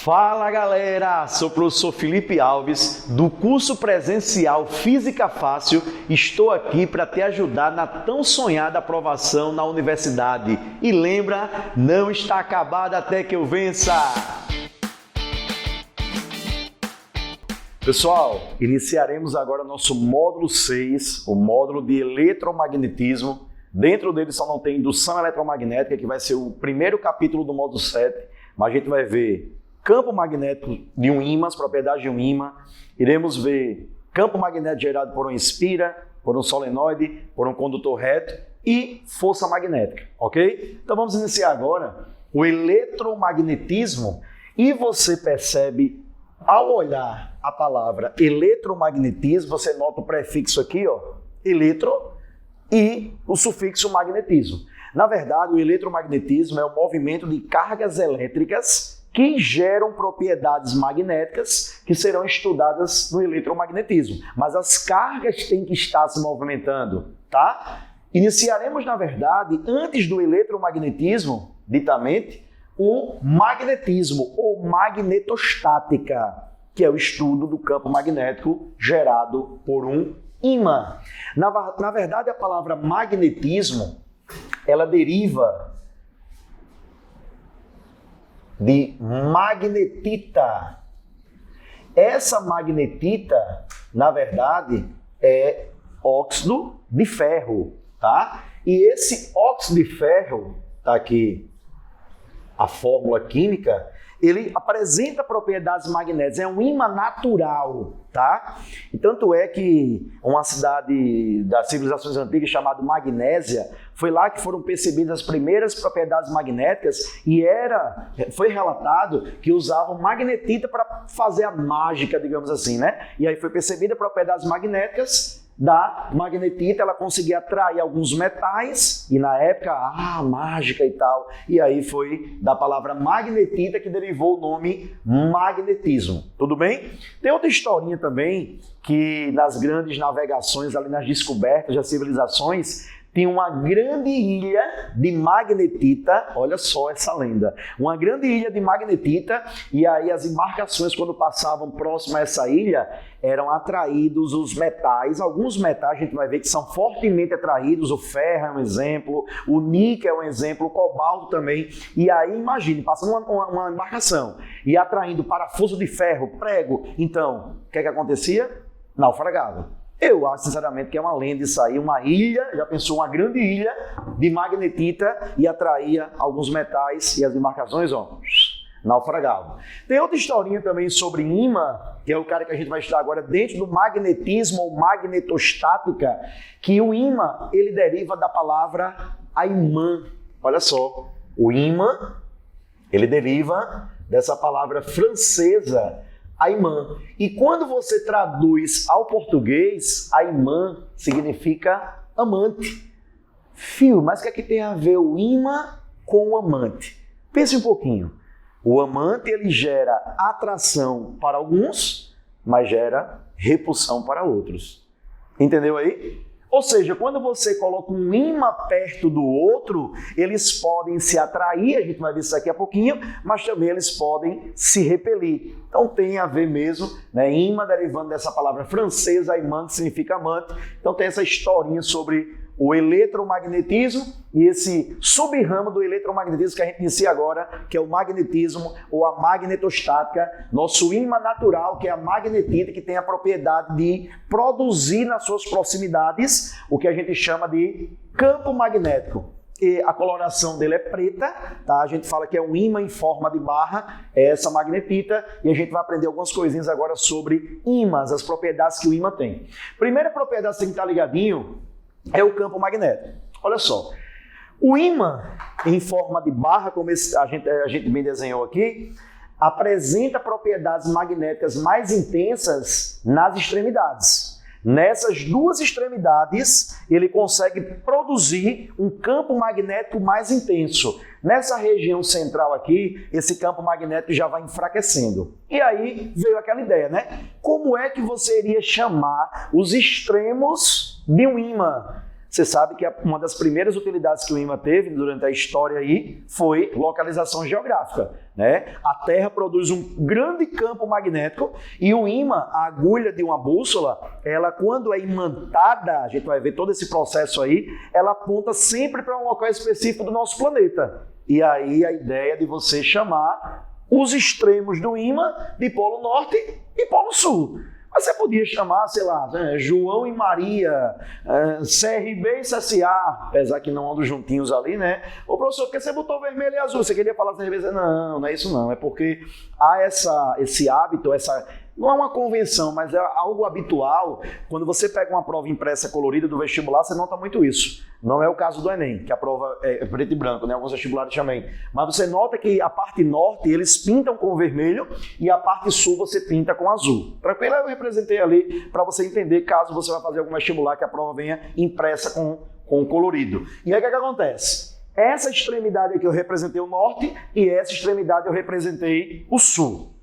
Fala galera, sou o professor Felipe Alves do curso presencial Física Fácil. Estou aqui para te ajudar na tão sonhada aprovação na universidade. E lembra, não está acabada até que eu vença! Pessoal, iniciaremos agora nosso módulo 6, o módulo de eletromagnetismo. Dentro dele só não tem indução eletromagnética, que vai ser o primeiro capítulo do módulo 7, mas a gente vai ver campo magnético de um ímã, as propriedades de um ímã. Iremos ver campo magnético gerado por um espira, por um solenoide, por um condutor reto e força magnética, ok? Então vamos iniciar agora o eletromagnetismo e você percebe, ao olhar a palavra eletromagnetismo, você nota o prefixo aqui, ó, eletro, e o sufixo magnetismo. Na verdade, o eletromagnetismo é o movimento de cargas elétricas que geram propriedades magnéticas que serão estudadas no eletromagnetismo. Mas as cargas têm que estar se movimentando, tá? Iniciaremos, na verdade, antes do eletromagnetismo, ditamente, o magnetismo ou magnetostática, que é o estudo do campo magnético gerado por um ímã. Na verdade, a palavra magnetismo, ela deriva de magnetita. Essa magnetita, na verdade, é óxido de ferro, tá? E esse óxido de ferro, tá aqui a fórmula química, ele apresenta propriedades magnéticas, é um ímã natural, tá? E tanto é que uma cidade das civilizações antigas chamada Magnésia, foi lá que foram percebidas as primeiras propriedades magnéticas e foi relatado que usavam magnetita para fazer a mágica, digamos assim, né? E aí foi percebida propriedades magnéticas da magnetita, ela conseguia atrair alguns metais, e na época, mágica e tal, e aí foi da palavra magnetita que derivou o nome magnetismo, tudo bem? Tem outra historinha também, que nas grandes navegações, ali nas descobertas das civilizações, tem uma grande ilha de magnetita, olha só essa lenda, uma grande ilha de magnetita, e aí as embarcações, quando passavam próximo a essa ilha, eram atraídos os metais, alguns metais a gente vai ver que são fortemente atraídos, o ferro é um exemplo, o níquel é um exemplo, o cobalto também, e aí imagine, passando uma embarcação e atraindo parafuso de ferro, prego, então, o que acontecia? Naufragava. Eu acho, sinceramente, que é uma lenda isso aí, uma ilha, já pensou, uma grande ilha de magnetita e atraía alguns metais e as embarcações, naufragavam. Tem outra historinha também sobre ímã, que é o cara que a gente vai estudar agora dentro do magnetismo ou magnetostática, que o ímã, ele deriva da palavra aimã. Olha só, o ímã, ele deriva dessa palavra francesa, aimã. E quando você traduz ao português, aimã significa amante. Fio, mas o que é que tem a ver o ímã com o amante? Pense um pouquinho. O amante, ele gera atração para alguns, mas gera repulsão para outros. Entendeu aí? Ou seja, quando você coloca um ímã perto do outro, eles podem se atrair, a gente vai ver isso daqui a pouquinho, mas também eles podem se repelir. Então tem a ver mesmo, né? Ímã derivando dessa palavra francesa, aimã, que significa amante. Então tem essa historinha sobre o eletromagnetismo e esse sub-ramo do eletromagnetismo que a gente inicia agora, que é o magnetismo ou a magnetostática, nosso ímã natural, que é a magnetita, que tem a propriedade de produzir nas suas proximidades o que a gente chama de campo magnético. E a coloração dele é preta, tá? A gente fala que é um ímã em forma de barra, é essa magnetita, e a gente vai aprender algumas coisinhas agora sobre ímãs, as propriedades que o ímã tem. Primeira propriedade que tem que estar ligadinho é o campo magnético. Olha só, o ímã em forma de barra, como a gente bem desenhou aqui, apresenta propriedades magnéticas mais intensas nas extremidades. Nessas duas extremidades, ele consegue produzir um campo magnético mais intenso. Nessa região central aqui, esse campo magnético já vai enfraquecendo. E aí veio aquela ideia, né? Como é que você iria chamar os extremos de um ímã? Você sabe que uma das primeiras utilidades que o ímã teve durante a história aí foi localização geográfica, né? A Terra produz um grande campo magnético e o ímã, a agulha de uma bússola, ela quando é imantada, a gente vai ver todo esse processo aí, ela aponta sempre para um local específico do nosso planeta. E aí a ideia de você chamar os extremos do ímã de Polo Norte e Polo Sul. Mas você podia chamar, sei lá, João e Maria, CRB e CSA, apesar que não andam juntinhos ali, né? Ô professor, por que você botou vermelho e azul? Você queria falar CRB? Não, não é isso não. É porque há esse hábito, não é uma convenção, mas é algo habitual. Quando você pega uma prova impressa colorida do vestibular, você nota muito isso. Não é o caso do Enem, que a prova é preto e branco, né? Alguns vestibulares também. Mas você nota que a parte norte eles pintam com vermelho e a parte sul você pinta com azul. Tranquilo? Eu representei ali para você entender caso você vai fazer algum vestibular que a prova venha impressa com colorido. E aí o que acontece? Essa extremidade aqui eu representei o norte e essa extremidade eu representei o sul.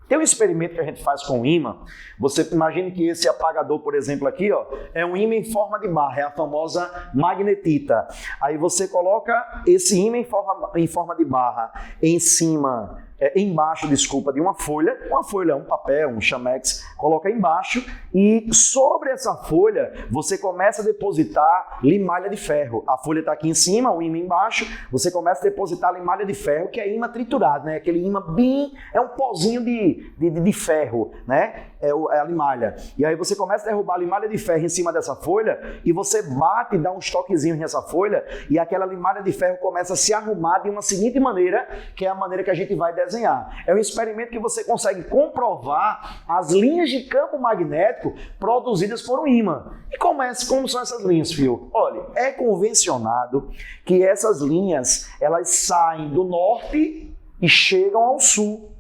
Tem um experimento que a gente faz com o ímã. Você imagine que esse apagador, por exemplo, aqui, ó, é um ímã em forma de barra, é a famosa magnetita. Aí você coloca esse ímã em forma de barra embaixo de uma folha, um papel, um chamex, coloca embaixo e sobre essa folha você começa a depositar limalha de ferro. A folha está aqui em cima, o ímã embaixo, você começa a depositar limalha de ferro, que é ímã triturado, né? Aquele ímã é um pozinho de ferro, né? É a limalha. E aí você começa a derrubar a limalha de ferro em cima dessa folha e você bate e dá uns toquezinhos nessa folha e aquela limalha de ferro começa a se arrumar de uma seguinte maneira, que é a maneira que a gente vai desenhar. É um experimento que você consegue comprovar as linhas de campo magnético produzidas por um ímã. E como são essas linhas, Fio? Olha, é convencionado que essas linhas elas saem do norte e chegam ao sul.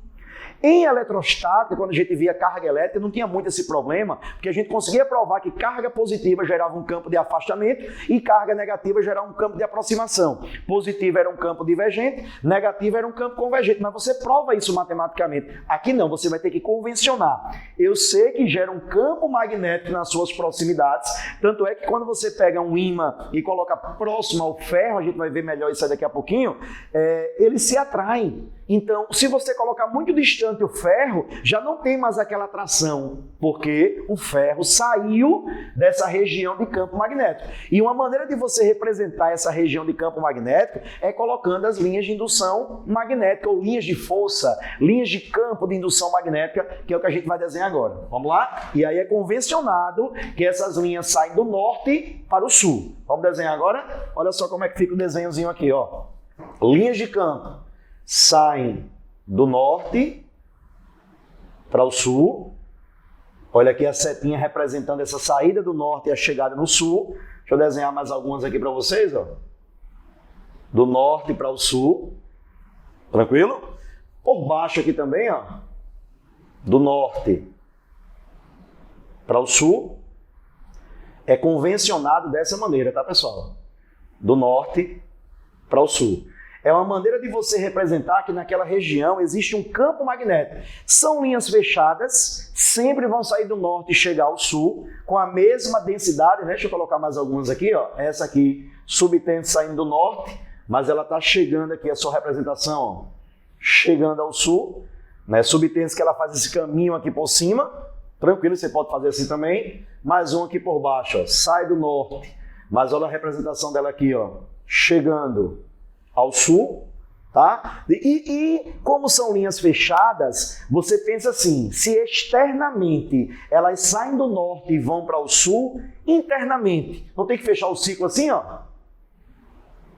Em eletrostática, quando a gente via carga elétrica, não tinha muito esse problema, porque a gente conseguia provar que carga positiva gerava um campo de afastamento e carga negativa gerava um campo de aproximação. Positivo era um campo divergente, negativo era um campo convergente, mas você prova isso matematicamente. Aqui não, você vai ter que convencionar. Eu sei que gera um campo magnético nas suas proximidades, tanto é que quando você pega um ímã e coloca próximo ao ferro, a gente vai ver melhor isso aí daqui a pouquinho, eles se atraem. Então, se você colocar muito distante o ferro, já não tem mais aquela atração, porque o ferro saiu dessa região de campo magnético. E uma maneira de você representar essa região de campo magnético é colocando as linhas de indução magnética, ou linhas de força, linhas de campo de indução magnética, que é o que a gente vai desenhar agora. Vamos lá? E aí é convencionado que essas linhas saem do norte para o sul. Vamos desenhar agora? Olha só como é que fica o desenhozinho aqui, ó. Linhas de campo saem do norte para o sul. Olha aqui a setinha representando essa saída do norte e a chegada no sul. Deixa eu desenhar mais algumas aqui para vocês, ó. Do norte para o sul. Tranquilo? Por baixo aqui também, ó. Do norte para o sul. É convencionado dessa maneira, tá, pessoal? Do norte para o sul. É uma maneira de você representar que naquela região existe um campo magnético. São linhas fechadas, sempre vão sair do norte e chegar ao sul, com a mesma densidade, né? Deixa eu colocar mais algumas aqui, ó. Essa aqui, subtende saindo do norte, mas ela está chegando aqui, a sua representação, ó, chegando ao sul, né? Subtende que ela faz esse caminho aqui por cima, tranquilo, você pode fazer assim também. Mais um aqui por baixo, ó, sai do norte, mas olha a representação dela aqui, ó, chegando ao sul, tá? E como são linhas fechadas, você pensa assim, se externamente elas saem do norte e vão para o sul, internamente, não tem que fechar o ciclo assim, ó?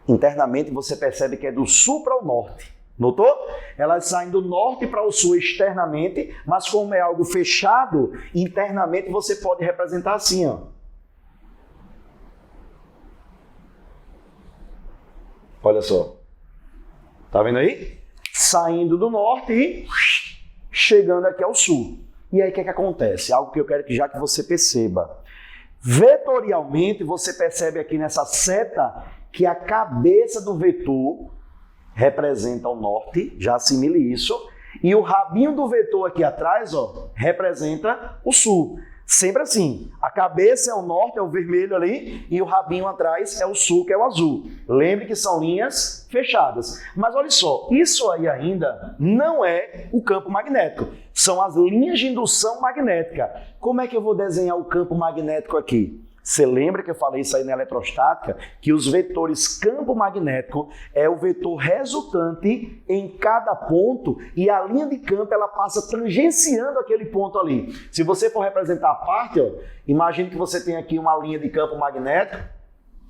Internamente você percebe que é do sul para o norte. Notou? Elas saem do norte para o sul externamente, mas como é algo fechado, internamente você pode representar assim, ó. Olha só. Tá vendo aí? Saindo do norte e chegando aqui ao sul. E aí o que acontece? Algo que eu quero que você perceba. Vetorialmente, você percebe aqui nessa seta que a cabeça do vetor representa o norte, já assimile isso, e o rabinho do vetor aqui atrás, ó, representa o sul. Sempre assim, a cabeça é o norte, é o vermelho ali, e o rabinho atrás é o sul, que é o azul. Lembre que são linhas fechadas. Mas olha só, isso aí ainda não é o campo magnético. São as linhas de indução magnética. Como é que eu vou desenhar o campo magnético aqui? Você lembra que eu falei isso aí na eletrostática? Que os vetores campo magnético é o vetor resultante em cada ponto e a linha de campo ela passa tangenciando aquele ponto ali. Se você for representar a parte, ó, imagine que você tem aqui uma linha de campo magnético.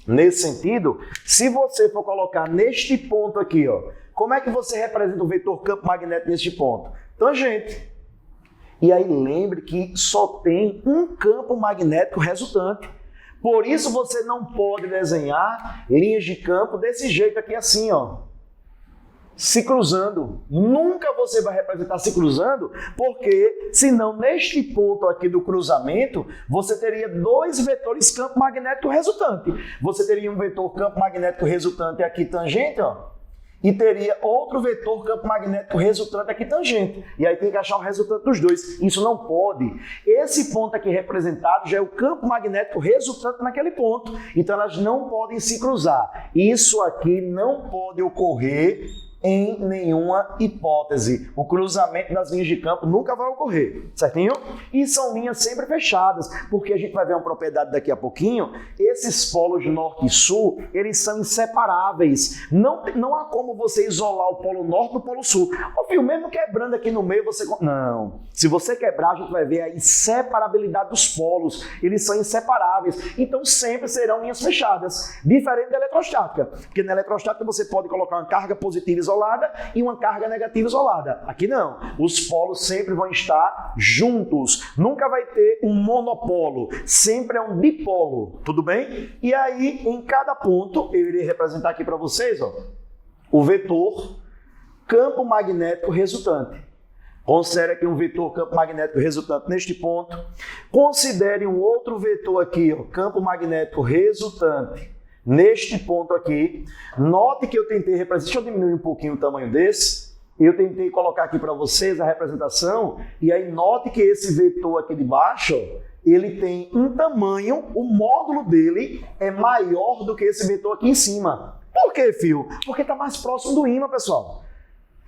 Nesse sentido, se você for colocar neste ponto aqui, ó, como é que você representa o vetor campo magnético neste ponto? Tangente. E aí lembre que só tem um campo magnético resultante. Por isso você não pode desenhar linhas de campo desse jeito aqui assim, ó. Se cruzando. Nunca você vai representar se cruzando, porque senão neste ponto aqui do cruzamento, você teria dois vetores campo magnético resultante. Você teria um vetor campo magnético resultante aqui tangente, ó. E teria outro vetor campo magnético resultante aqui tangente. E aí tem que achar o resultante dos dois. Isso não pode. Esse ponto aqui representado já é o campo magnético resultante naquele ponto. Então elas não podem se cruzar. Isso aqui não pode ocorrer em nenhuma hipótese. O cruzamento das linhas de campo nunca vai ocorrer, certinho? E são linhas sempre fechadas, porque a gente vai ver uma propriedade daqui a pouquinho, esses polos norte e sul, eles são inseparáveis. Não há como você isolar o polo norte do polo sul. Ô filho, mesmo quebrando aqui no meio, você... Não. Se você quebrar, a gente vai ver a inseparabilidade dos polos. Eles são inseparáveis. Então sempre serão linhas fechadas. Diferente da eletrostática. Porque na eletrostática você pode colocar uma carga positiva isolada e uma carga negativa isolada. Aqui não. Os polos sempre vão estar juntos. Nunca vai ter um monopolo. Sempre é um dipolo. Tudo bem? E aí, em cada ponto, eu irei representar aqui para vocês, ó, o vetor campo magnético resultante. Considere aqui um vetor campo magnético resultante neste ponto. Considere um outro vetor aqui, ó, campo magnético resultante neste ponto aqui. Note que eu tentei representar, deixa eu diminuir um pouquinho o tamanho desse. Eu tentei colocar aqui para vocês a representação, e aí note que esse vetor aqui de baixo, ele tem um tamanho, o módulo dele é maior do que esse vetor aqui em cima. Por quê, filho? Porque está mais próximo do ímã, pessoal.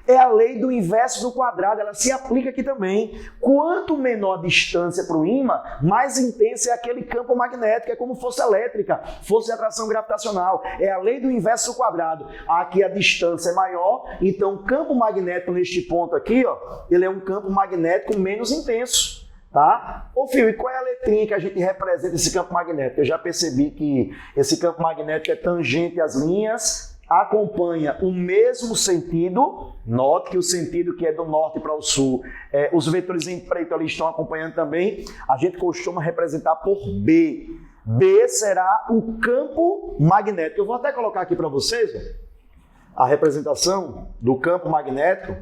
É a lei do inverso do quadrado, ela se aplica aqui também. Quanto menor a distância para o ímã, mais intenso é aquele campo magnético, é como força elétrica, força de atração gravitacional. É a lei do inverso do quadrado. Aqui a distância é maior, então o campo magnético neste ponto aqui, ó, ele é um campo magnético menos intenso. Tá? Ô filho, e qual é a letrinha que a gente representa esse campo magnético? Eu já percebi que esse campo magnético é tangente às linhas, acompanha o mesmo sentido. Note que o sentido que é do norte para o sul, os vetores em preto ali estão acompanhando também. A gente costuma representar por B. B será o campo magnético. Eu vou até colocar aqui para vocês, ó, a representação do campo magnético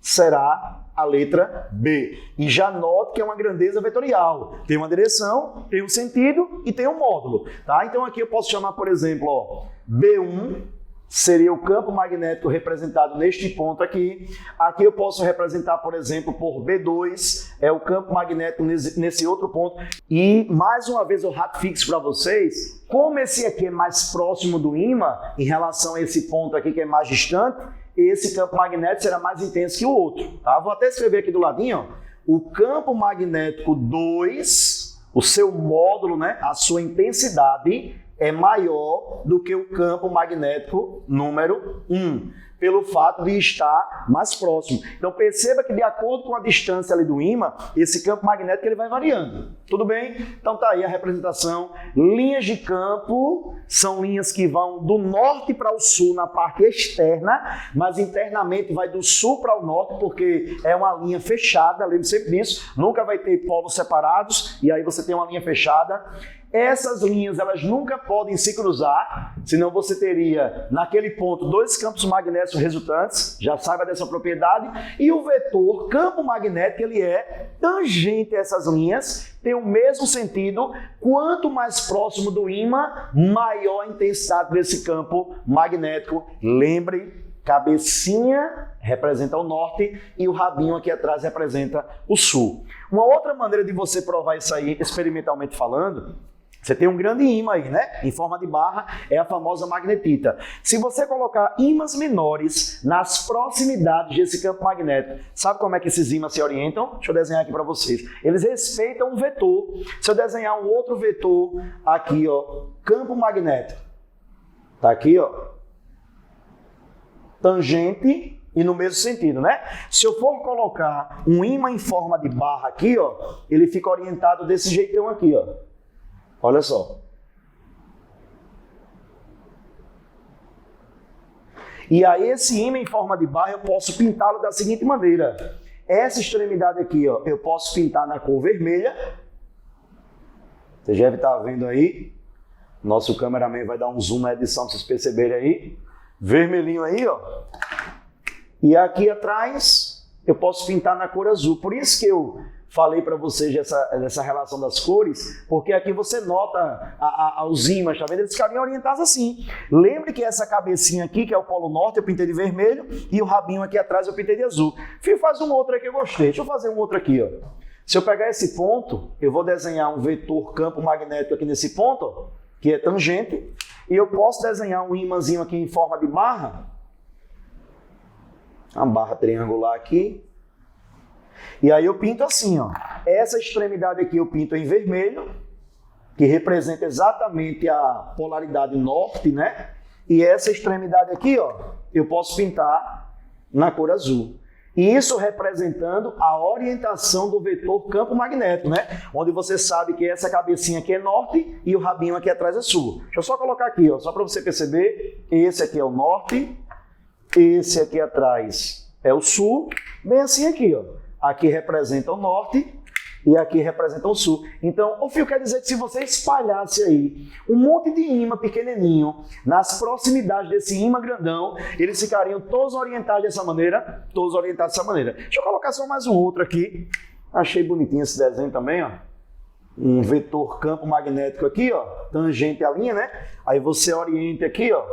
será a letra B. E já note que é uma grandeza vetorial. Tem uma direção, tem um sentido e tem um módulo. Tá? Então aqui eu posso chamar, por exemplo, ó, B1 seria o campo magnético representado neste ponto aqui. Aqui eu posso representar, por exemplo, por B2, é o campo magnético nesse outro ponto. E, mais uma vez, eu ratifico para vocês, como esse aqui é mais próximo do ímã, em relação a esse ponto aqui que é mais distante, esse campo magnético será mais intenso que o outro. Tá? Vou até escrever aqui do ladinho, ó, o campo magnético 2, o seu módulo, né, a sua intensidade, é maior do que o campo magnético número 1, pelo fato de estar mais próximo. Então perceba que de acordo com a distância ali do ímã, esse campo magnético ele vai variando. Tudo bem? Então tá aí a representação. Linhas de campo são linhas que vão do norte para o sul na parte externa, mas internamente vai do sul para o norte, porque é uma linha fechada, lembre sempre disso, nunca vai ter polos separados, e aí você tem uma linha fechada. Essas linhas, elas nunca podem se cruzar, senão você teria, naquele ponto, dois campos magnéticos resultantes, já saiba dessa propriedade, e o vetor campo magnético, ele é tangente a essas linhas, tem o mesmo sentido, quanto mais próximo do ímã, maior a intensidade desse campo magnético. Lembre Cabecinha representa o norte e o rabinho aqui atrás representa o sul. Uma outra maneira de você provar isso aí, experimentalmente falando, você tem um grande ímã aí, né? Em forma de barra, é a famosa magnetita. Se você colocar ímãs menores nas proximidades desse campo magnético, sabe como é que esses ímãs se orientam? Deixa eu desenhar aqui para vocês. Eles respeitam um vetor. Se eu desenhar um outro vetor aqui, ó, campo magnético. Tá aqui, ó. Tangente e no mesmo sentido, né? Se eu for colocar um ímã em forma de barra aqui, ó, ele fica orientado desse jeitão aqui, ó. Olha só. E aí esse ímã em forma de barra eu posso pintá-lo da seguinte maneira. Essa extremidade aqui, ó, eu posso pintar na cor vermelha. Você já deve estar vendo aí. Nosso cameraman vai dar um zoom na edição para vocês perceberem aí. Vermelhinho aí, ó. E aqui atrás eu posso pintar na cor azul. Por isso que eu falei para vocês dessa relação das cores, porque aqui você nota os ímãs, tá vendo? Eles ficariam orientados assim. Lembre que essa cabecinha aqui, que é o polo norte, eu pintei de vermelho, e o rabinho aqui atrás eu pintei de azul. Fih, faz um outro aqui que eu gostei. Deixa eu fazer um outro aqui, ó. Se eu pegar esse ponto, eu vou desenhar um vetor campo magnético aqui nesse ponto, ó, que é tangente, e eu posso desenhar um ímãzinho aqui em forma de barra, uma barra triangular aqui, e aí eu pinto assim, ó. Essa extremidade aqui eu pinto em vermelho, que representa exatamente a polaridade norte, né? E essa extremidade aqui, ó, eu posso pintar na cor azul. E isso representando a orientação do vetor campo magnético, né? Onde você sabe que essa cabecinha aqui é norte e o rabinho aqui atrás é sul. Deixa eu só colocar aqui, ó, só para você perceber. Esse aqui é o norte, esse aqui atrás é o sul, bem assim aqui, ó. Aqui representa o norte e aqui representa o sul. Então, o fio quer dizer que se você espalhasse aí um monte de ímã pequenininho nas proximidades desse ímã grandão, eles ficariam todos orientados dessa maneira, todos orientados dessa maneira. Deixa eu colocar só mais um outro aqui. Achei bonitinho esse desenho também, ó. Um vetor campo magnético aqui, ó, tangente à linha, né? Aí você orienta aqui, ó,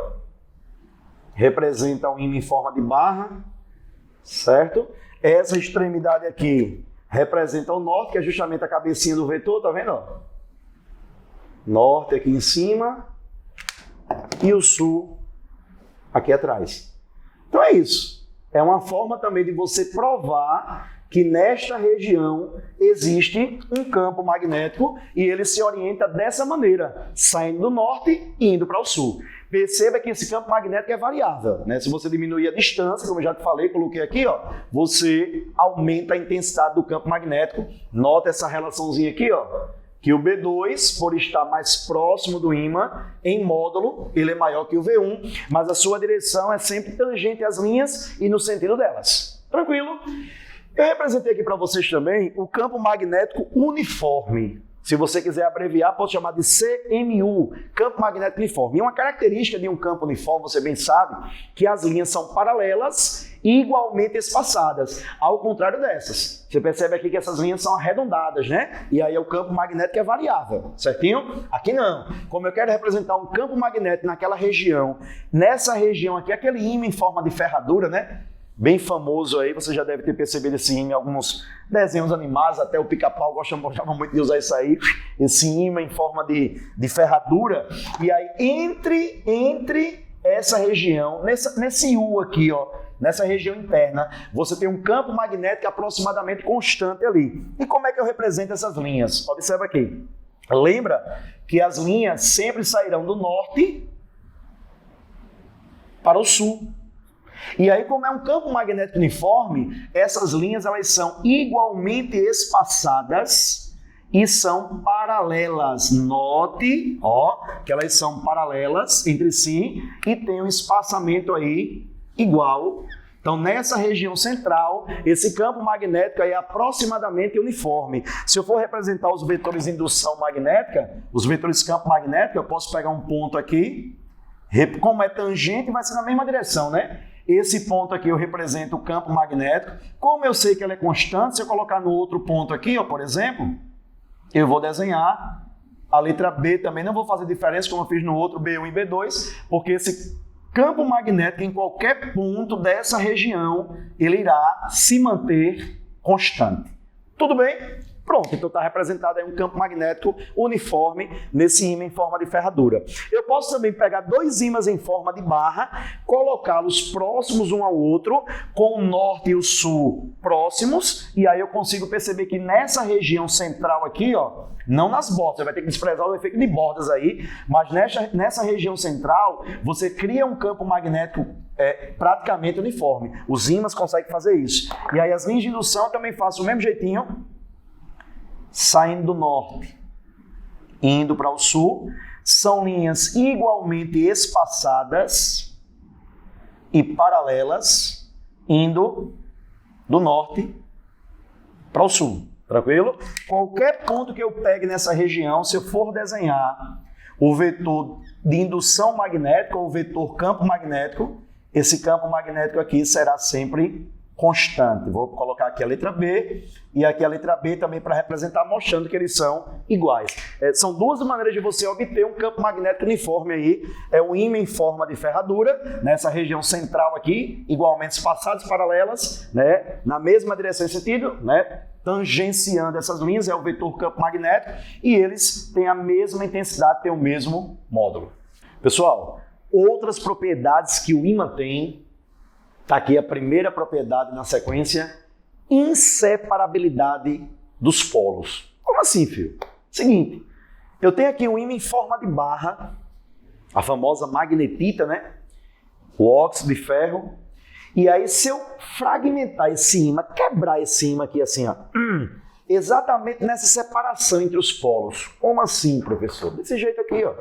representa um ímã em forma de barra, certo? Essa extremidade aqui representa o norte, que é justamente a cabecinha do vetor, tá vendo? Norte aqui em cima e o sul aqui atrás. Então é isso. É uma forma também de você provar que nesta região existe um campo magnético e ele se orienta dessa maneira, saindo do norte e indo para o sul. Perceba que esse campo magnético é variável, né? Se você diminuir a distância, como eu já te falei, coloquei aqui, ó, você aumenta a intensidade do campo magnético. Nota essa relaçãozinha aqui, ó, que o B2, por estar mais próximo do ímã, em módulo, ele é maior que o V1, mas a sua direção é sempre tangente às linhas e no sentido delas. Tranquilo? Eu representei aqui para vocês também o campo magnético uniforme. Se você quiser abreviar, pode chamar de CMU, campo magnético uniforme. E uma característica de um campo uniforme, você bem sabe, que as linhas são paralelas e igualmente espaçadas, ao contrário dessas. Você percebe aqui que essas linhas são arredondadas, né? E aí o campo magnético é variável, certinho? Aqui não. Como eu quero representar um campo magnético naquela região, nessa região aqui, aquele ímã em forma de ferradura, né? Bem famoso aí, você já deve ter percebido esse ímã em alguns desenhos animados, até o Pica-Pau gostava muito de usar isso aí, esse ímã em forma de ferradura. E aí, entre essa região, nesse U aqui, ó, nessa região interna, você tem um campo magnético aproximadamente constante ali. E como é que eu represento essas linhas? Observa aqui. Lembra que as linhas sempre sairão do norte para o sul. E aí, como é um campo magnético uniforme, essas linhas elas são igualmente espaçadas e são paralelas. Note, ó, que elas são paralelas entre si e tem um espaçamento aí igual. Então, nessa região central, esse campo magnético aí é aproximadamente uniforme. Se eu for representar os vetores de indução magnética, os vetores de campo magnético, eu posso pegar um ponto aqui, como é tangente, vai ser na mesma direção, né? Esse ponto aqui eu represento o campo magnético. Como eu sei que ele é constante, se eu colocar no outro ponto aqui, ó, por exemplo, eu vou desenhar a letra B também. Não vou fazer diferença como eu fiz no outro B1 e B2, porque esse campo magnético em qualquer ponto dessa região, ele irá se manter constante. Tudo bem? Pronto, então está representado aí um campo magnético uniforme nesse ímã em forma de ferradura. Eu posso também pegar dois ímãs em forma de barra, colocá-los próximos um ao outro, com o norte e o sul próximos, e aí eu consigo perceber que nessa região central aqui, ó, não nas bordas, você vai ter que desprezar o efeito de bordas aí, mas nessa região central, você cria um campo magnético praticamente uniforme. Os ímãs conseguem fazer isso. E aí as linhas de indução eu também faço do mesmo jeitinho, saindo do norte, indo para o sul, são linhas igualmente espaçadas e paralelas, indo do norte para o sul. Tranquilo? Qualquer ponto que eu pegue nessa região, se eu for desenhar o vetor de indução magnética ou o vetor campo magnético, esse campo magnético aqui será sempre constante. Vou colocar aqui a letra B e aqui a letra B também para representar, mostrando que eles são iguais. São duas maneiras de você obter um campo magnético uniforme aí. É um ímã em forma de ferradura, nessa região central aqui, igualmente espaçadas paralelas, né, na mesma direção e sentido, né, tangenciando essas linhas, é o vetor campo magnético, e eles têm a mesma intensidade, têm o mesmo módulo. Pessoal, outras propriedades que o ímã tem. Está aqui a primeira propriedade na sequência, inseparabilidade dos polos. Como assim, filho? Seguinte, eu tenho aqui um ímã em forma de barra, a famosa magnetita, né? O óxido de ferro. E aí, se eu fragmentar esse ímã, quebrar esse ímã aqui assim, ó, exatamente nessa separação entre os polos. Como assim, professor? Desse jeito aqui, ó.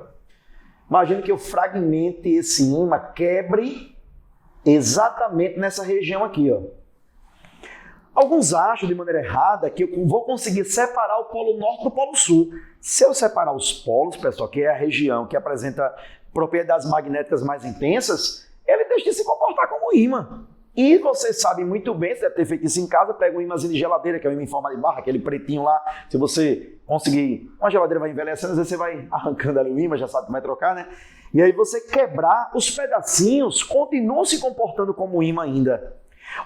Imagina que eu fragmente esse ímã, quebre exatamente nessa região aqui, ó. Alguns acham de maneira errada que eu vou conseguir separar o polo norte do polo sul. Se eu separar os polos, pessoal, que é a região que apresenta propriedades magnéticas mais intensas, ele deixa de se comportar como ímã. E vocês sabem muito bem, você deve ter feito isso em casa, pega um ímãzinho de geladeira, que é um ímã em forma de barra, aquele pretinho lá, se você conseguir, uma geladeira vai envelhecendo, às vezes você vai arrancando ali o ímã, já sabe que vai trocar, né? E aí você quebrar, os pedacinhos continuam se comportando como ímã ainda.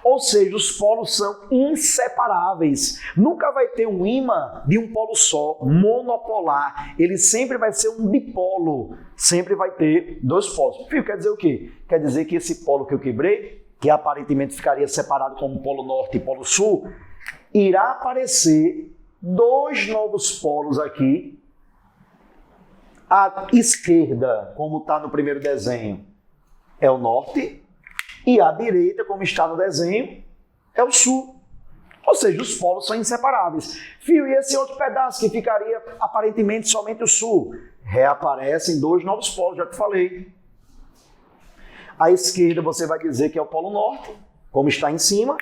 Ou seja, os polos são inseparáveis. Nunca vai ter um ímã de um polo só, monopolar. Ele sempre vai ser um dipolo. Sempre vai ter dois polos. Fio, quer dizer o quê? Quer dizer que esse polo que eu quebrei, que aparentemente ficaria separado como polo norte e polo sul, irá aparecer dois novos polos aqui. A esquerda, como está no primeiro desenho, é o norte. E a direita, como está no desenho, é o sul. Ou seja, os polos são inseparáveis. Fio, e esse outro pedaço que ficaria aparentemente somente o sul? Reaparecem dois novos polos, já te falei. À esquerda você vai dizer que é o polo norte, como está em cima.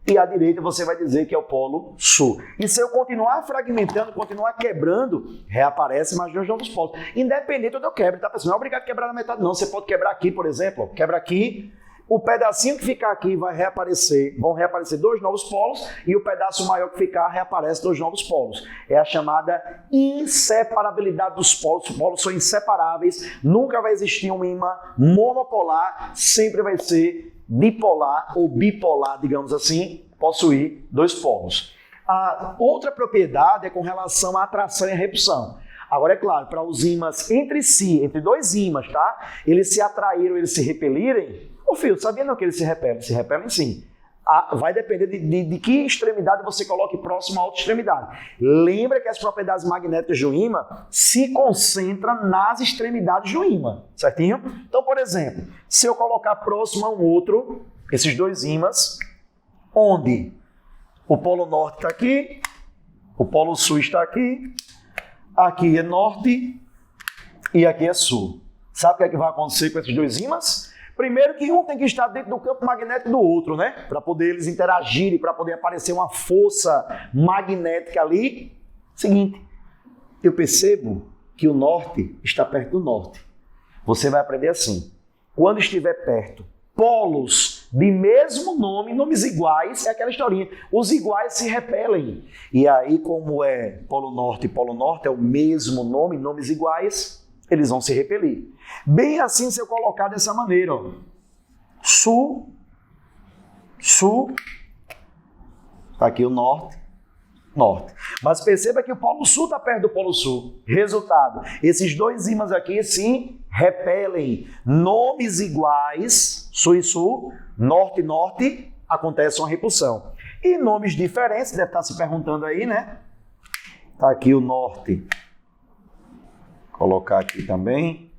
E à direita você vai dizer que é o polo sul. E se eu continuar fragmentando, continuar quebrando, reaparece mais dois novos polos. Independente de onde eu quebre, tá, pessoal? Não é obrigado a quebrar na metade, não. Você pode quebrar aqui, por exemplo. Quebra aqui. O pedacinho que ficar aqui vai reaparecer, vão reaparecer dois novos polos, e o pedaço maior que ficar reaparece dois novos polos. É a chamada inseparabilidade dos polos. Os polos são inseparáveis, nunca vai existir um ímã monopolar, sempre vai ser dipolar ou bipolar, digamos assim, possuir dois polos. A outra propriedade é com relação à atração e à repulsão. Agora, é claro, para os ímãs entre si, entre dois ímãs, tá? Eles se atraírem, eles se repelirem. Ô filho, sabia não que eles se repelem? Se repelem sim. Vai depender de que extremidade você coloque próximo à outra extremidade. Lembra que as propriedades magnéticas do ímã se concentram nas extremidades do ímã, certinho? Então, por exemplo, se eu colocar próximo a um outro, esses dois ímãs, onde o polo norte está aqui, o polo sul está aqui, aqui é norte e aqui é sul. Sabe o que é que vai acontecer com esses dois ímãs? Primeiro que um tem que estar dentro do campo magnético do outro, né? Para poder eles interagirem, para poder aparecer uma força magnética ali. Seguinte, eu percebo que o norte está perto do norte. Você vai aprender assim. Quando estiver perto, polos de mesmo nome, nomes iguais, é aquela historinha. Os iguais se repelem. E aí, como é polo norte, é o mesmo nome, nomes iguais, eles vão se repelir. Bem assim, se eu colocar dessa maneira, ó. Sul, sul, tá aqui o norte, norte. Mas perceba que o polo sul está perto do polo sul. Resultado, esses dois ímãs aqui se repelem. Nomes iguais, sul e sul, norte e norte, acontece uma repulsão. E nomes diferentes, deve estar se perguntando aí, né? Tá aqui o norte. Colocar aqui também.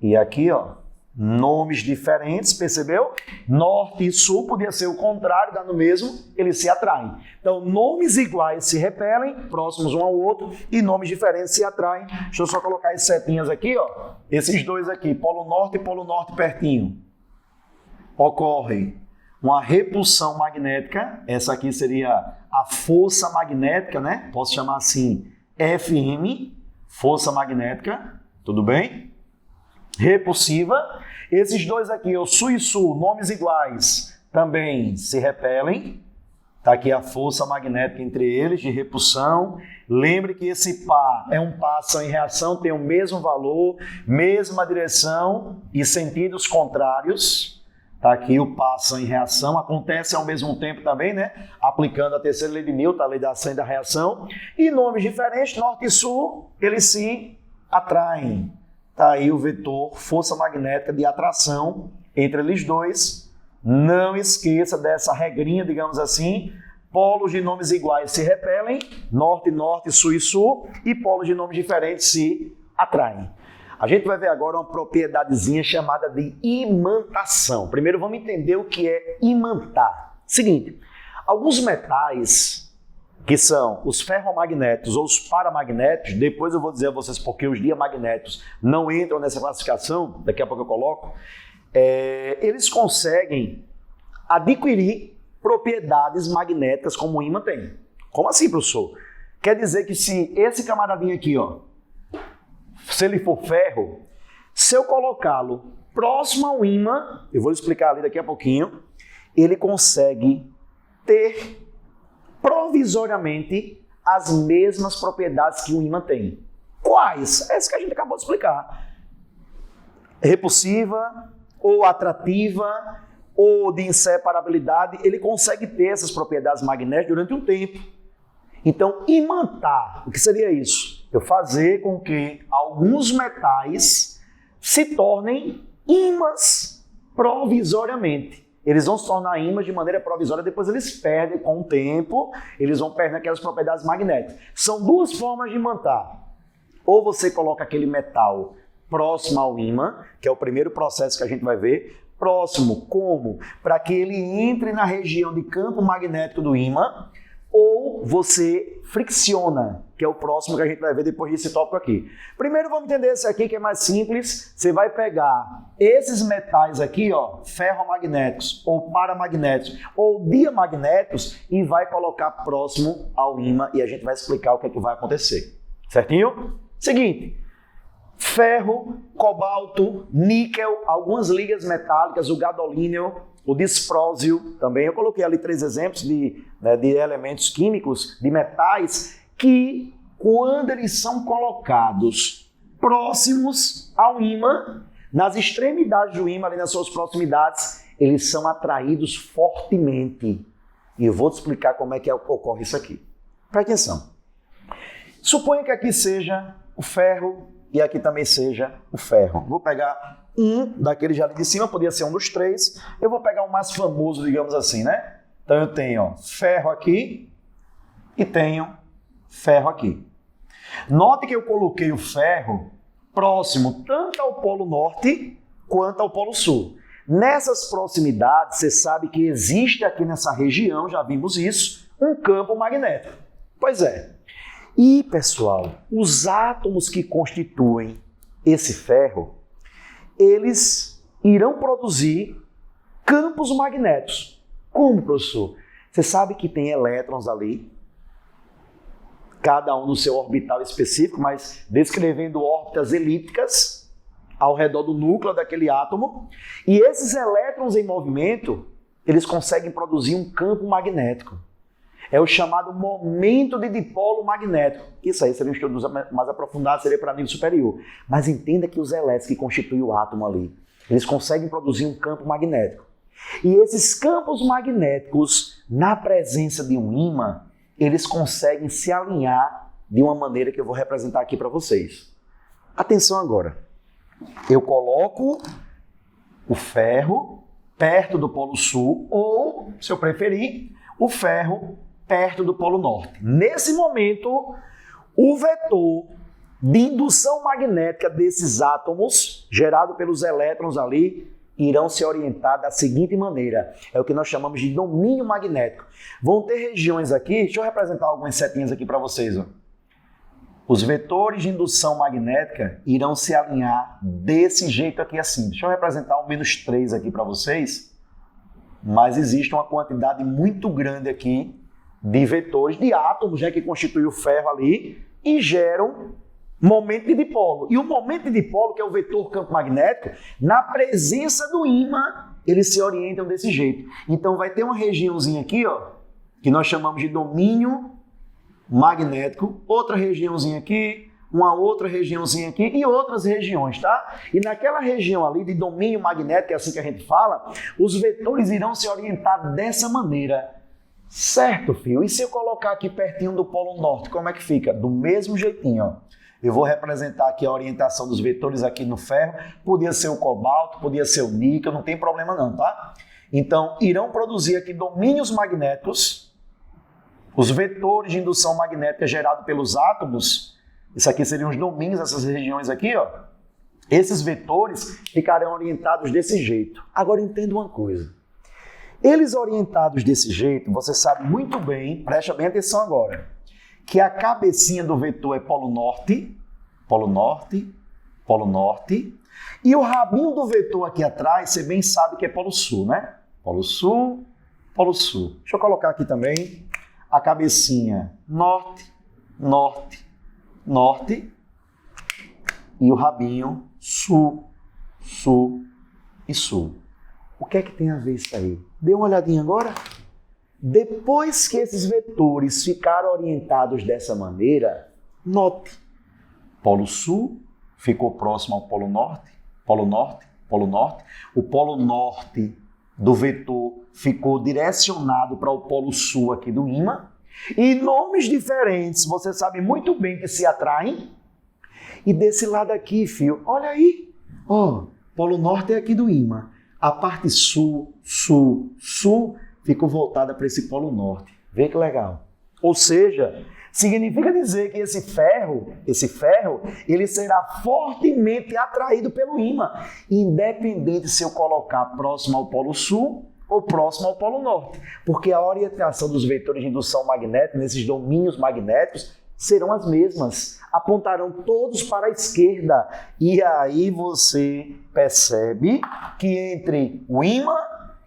E aqui, ó, nomes diferentes, percebeu? Norte e sul podia ser o contrário, dá no mesmo, eles se atraem. Então, nomes iguais se repelem, próximos um ao outro, e nomes diferentes se atraem. Deixa eu só colocar as setinhas aqui, ó. Esses dois aqui, polo norte pertinho. Ocorre uma repulsão magnética, essa aqui seria a força magnética, né? Posso chamar assim, FM, força magnética, tudo bem? Repulsiva. Esses dois aqui, o sul e sul, nomes iguais, também se repelem. Está aqui a força magnética entre eles, de repulsão. Lembre que esse par é um par ação e reação, tem o mesmo valor, mesma direção e sentidos contrários. Está aqui o par ação e reação, acontece ao mesmo tempo também, né? Aplicando a terceira lei de Newton, a lei da ação e da reação. E nomes diferentes, norte e sul, eles se atraem. Está aí o vetor força magnética de atração entre eles dois. Não esqueça dessa regrinha, digamos assim. Polos de nomes iguais se repelem, norte, norte, sul e sul, e polos de nomes diferentes se atraem. A gente vai ver agora uma propriedadezinha chamada de imantação. Primeiro vamos entender o que é imantar. Seguinte, alguns metais que são os ferromagnéticos ou os paramagnéticos, depois eu vou dizer a vocês porque os diamagnéticos não entram nessa classificação, daqui a pouco eu coloco, eles conseguem adquirir propriedades magnéticas como o ímã tem. Como assim, professor? Quer dizer que se esse camaradinho aqui, ó, se ele for ferro, se eu colocá-lo próximo ao ímã, eu vou explicar ali daqui a pouquinho, ele consegue ter provisoriamente as mesmas propriedades que o ímã tem. Quais? Essa que a gente acabou de explicar. Repulsiva, ou atrativa, ou de inseparabilidade, ele consegue ter essas propriedades magnéticas durante um tempo. Então, imantar, o que seria isso? Eu fazer com que alguns metais se tornem ímãs provisoriamente. Eles vão se tornar ímãs de maneira provisória, depois eles perdem com o tempo, eles vão perdendo aquelas propriedades magnéticas. São duas formas de imantar. Ou você coloca aquele metal próximo ao ímã, que é o primeiro processo que a gente vai ver. Próximo, como? Para que ele entre na região de campo magnético do ímã, ou você fricciona, que é o próximo que a gente vai ver depois desse tópico aqui. Primeiro vamos entender esse aqui que é mais simples. Você vai pegar esses metais aqui, ó, ferromagnéticos, ou paramagnéticos, ou diamagnéticos, e vai colocar próximo ao ímã e a gente vai explicar o que é que vai acontecer. Certinho? Seguinte. Ferro, cobalto, níquel, algumas ligas metálicas, o gadolínio, o disprósio também. Eu coloquei ali 3 exemplos de elementos químicos, de metais, que quando eles são colocados próximos ao ímã, nas extremidades do ímã, ali nas suas proximidades, eles são atraídos fortemente. E eu vou te explicar como é que ocorre isso aqui. Presta atenção. Suponha que aqui seja o ferro, e aqui também seja o ferro. Vou pegar um daqueles ali de cima, podia ser um dos 3. Eu vou pegar o mais famoso, digamos assim, né? Então eu tenho, ó, ferro aqui e tenho ferro aqui. Note que eu coloquei o ferro próximo tanto ao polo norte quanto ao polo sul. Nessas proximidades, você sabe que existe aqui nessa região, já vimos isso, um campo magnético. Pois é. E, pessoal, os átomos que constituem esse ferro, eles irão produzir campos magnéticos. Como, professor? Você sabe que tem elétrons ali, cada um no seu orbital específico, mas descrevendo órbitas elípticas ao redor do núcleo daquele átomo. E esses elétrons em movimento, eles conseguem produzir um campo magnético. É o chamado momento de dipolo magnético. Isso aí seria um estudo mais aprofundado, seria para nível superior. Mas entenda que os elétrons que constituem o átomo ali, eles conseguem produzir um campo magnético. E esses campos magnéticos, na presença de um ímã, eles conseguem se alinhar de uma maneira que eu vou representar aqui para vocês. Atenção agora. Eu coloco o ferro perto do polo sul ou, se eu preferir, o ferro perto do polo norte. Nesse momento, o vetor de indução magnética desses átomos, gerado pelos elétrons ali, irão se orientar da seguinte maneira. É o que nós chamamos de domínio magnético. Vão ter regiões aqui, deixa eu representar algumas setinhas aqui para vocês. Ó. Os vetores de indução magnética irão se alinhar desse jeito aqui assim. Deixa eu representar o -3 aqui para vocês. Mas existe uma quantidade muito grande aqui de vetores, de átomos, né, que constituem o ferro ali e geram momento de dipolo. E o momento de dipolo, que é o vetor campo magnético, na presença do ímã, eles se orientam desse jeito. Então vai ter uma regiãozinha aqui, ó, que nós chamamos de domínio magnético, outra regiãozinha aqui, uma outra regiãozinha aqui e outras regiões, tá? E naquela região ali de domínio magnético, é assim que a gente fala, os vetores irão se orientar dessa maneira. Certo, filho? E se eu colocar aqui pertinho do polo norte, como é que fica? Do mesmo jeitinho, ó. Eu vou representar aqui a orientação dos vetores aqui no ferro. Podia ser o cobalto, podia ser o níquel, não tem problema não, tá? Então, irão produzir aqui domínios magnéticos. Os vetores de indução magnética gerados pelos átomos, isso aqui seriam os domínios, essas regiões aqui, ó. Esses vetores ficarão orientados desse jeito. Agora entenda uma coisa. Eles orientados desse jeito, você sabe muito bem, presta bem atenção agora, que a cabecinha do vetor é polo norte, polo norte, polo norte, e o rabinho do vetor aqui atrás, você bem sabe que é polo sul, né? Polo sul, polo sul. Deixa eu colocar aqui também a cabecinha norte, norte, norte, e o rabinho sul, sul e sul. O que é que tem a ver isso aí? Dê uma olhadinha agora. Depois que esses vetores ficaram orientados dessa maneira, note, polo sul ficou próximo ao polo norte, polo norte, polo norte. O polo norte do vetor ficou direcionado para o polo sul aqui do ímã. E nomes diferentes, você sabe muito bem que se atraem. E desse lado aqui, filho, olha aí, ó, polo norte é aqui do ímã. A parte sul, sul, sul ficou voltada para esse polo norte. Vê que legal. Ou seja, significa dizer que esse ferro, ele será fortemente atraído pelo ímã, independente se eu colocar próximo ao polo sul ou próximo ao polo norte. Porque a orientação dos vetores de indução magnética nesses domínios magnéticos serão as mesmas, apontarão todos para a esquerda. E aí você percebe que entre o ímã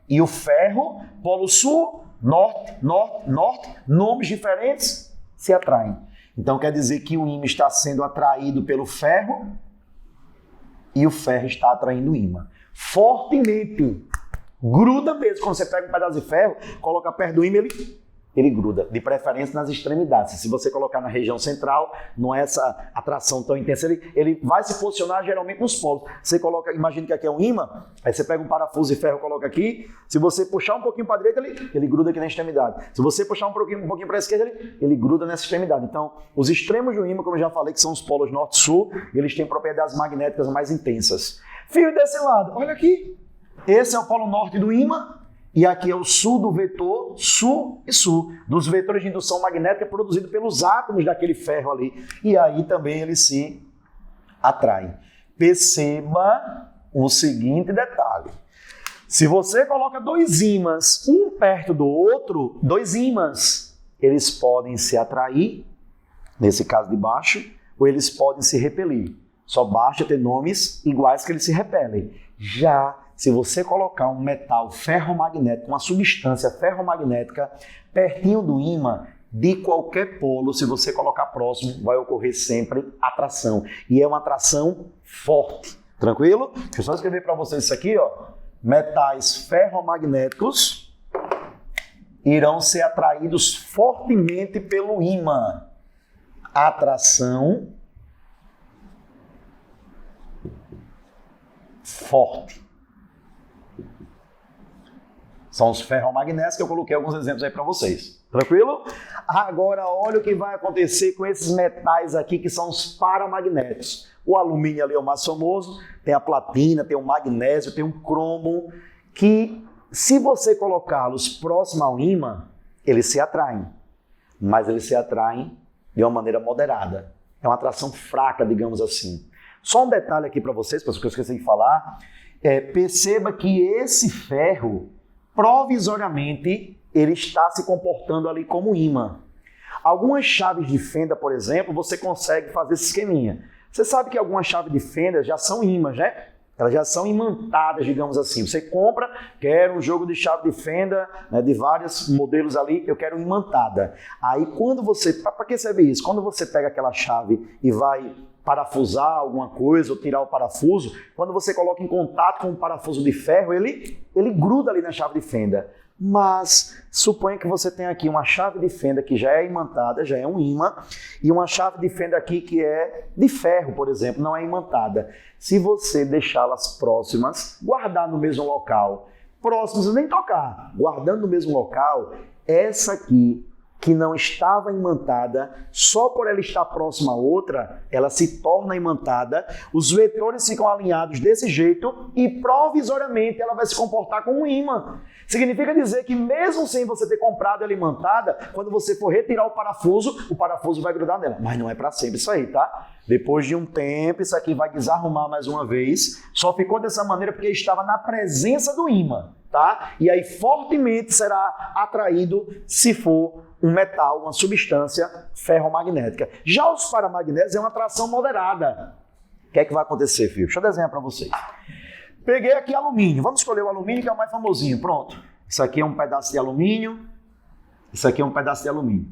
e o ferro, polo sul, norte, norte, norte, nomes diferentes se atraem. Então quer dizer que o ímã está sendo atraído pelo ferro e o ferro está atraindo o ímã. Fortemente. Gruda mesmo. Quando você pega um pedaço de ferro, coloca perto do ímã, ele gruda, de preferência nas extremidades. Se você colocar na região central, não é essa atração tão intensa, ele vai se posicionar geralmente nos polos. Você coloca, imagina que aqui é um ímã, aí você pega um parafuso de ferro e coloca aqui, se você puxar um pouquinho para a direita, ele gruda aqui na extremidade. Se você puxar um pouquinho para a esquerda, ele gruda nessa extremidade. Então, os extremos do ímã, como eu já falei, que são os polos norte e sul, eles têm propriedades magnéticas mais intensas. Fio desse lado, olha aqui, esse é o polo norte do ímã, e aqui é o sul do vetor, sul e sul, dos vetores de indução magnética produzidos pelos átomos daquele ferro ali. E aí também eles se atraem. Perceba o seguinte detalhe. Se você coloca dois ímãs, um perto do outro, dois ímãs, eles podem se atrair, nesse caso de baixo, ou eles podem se repelir. Só basta ter nomes iguais que eles se repelem. Já se você colocar um metal ferromagnético, uma substância ferromagnética, pertinho do ímã, de qualquer polo, se você colocar próximo, vai ocorrer sempre atração. E é uma atração forte. Tranquilo? Deixa eu só escrever para vocês isso aqui, ó. Metais ferromagnéticos irão ser atraídos fortemente pelo ímã. Atração forte. São os ferromagnéticos que eu coloquei alguns exemplos aí para vocês. Tranquilo? Agora, olha o que vai acontecer com esses metais aqui que são os paramagnéticos. O alumínio ali é o mais famoso, tem a platina, tem o magnésio, tem o cromo, que se você colocá-los próximo ao ímã, eles se atraem. Mas eles se atraem de uma maneira moderada. É uma atração fraca, digamos assim. Só um detalhe aqui para vocês, que eu esqueci de falar. Perceba que esse ferro, provisoriamente, ele está se comportando ali como ímã. Algumas chaves de fenda, por exemplo, você consegue fazer esse esqueminha. Você sabe que algumas chaves de fenda já são ímãs, né? Elas já são imantadas, digamos assim. Você compra, quer um jogo de chave de fenda, né, de vários modelos ali, eu quero imantada. Aí quando você... Para que serve isso? Quando você pega aquela chave e vai parafusar alguma coisa ou tirar o parafuso, quando você coloca em contato com um parafuso de ferro, ele gruda ali na chave de fenda. Mas suponha que você tem aqui uma chave de fenda que já é imantada, já é um ímã, e uma chave de fenda aqui que é de ferro, por exemplo, não é imantada. Se você deixá-las próximas, guardar no mesmo local, próximas nem tocar, guardando no mesmo local, essa aqui que não estava imantada, só por ela estar próxima à outra, ela se torna imantada, os vetores ficam alinhados desse jeito e provisoriamente ela vai se comportar como um ímã. Significa dizer que mesmo sem você ter comprado ela imantada, quando você for retirar o parafuso vai grudar nela. Mas não é para sempre isso aí, tá? Depois de um tempo, isso aqui vai desarrumar mais uma vez. Só ficou dessa maneira porque estava na presença do ímã, tá? E aí fortemente será atraído se for um metal, uma substância ferromagnética. Já os paramagnéticos é uma atração moderada. O que é que vai acontecer, filho? Deixa eu desenhar para vocês. Peguei aqui alumínio. Vamos escolher o alumínio, que é o mais famosinho. Pronto. Isso aqui é um pedaço de alumínio. Isso aqui é um pedaço de alumínio.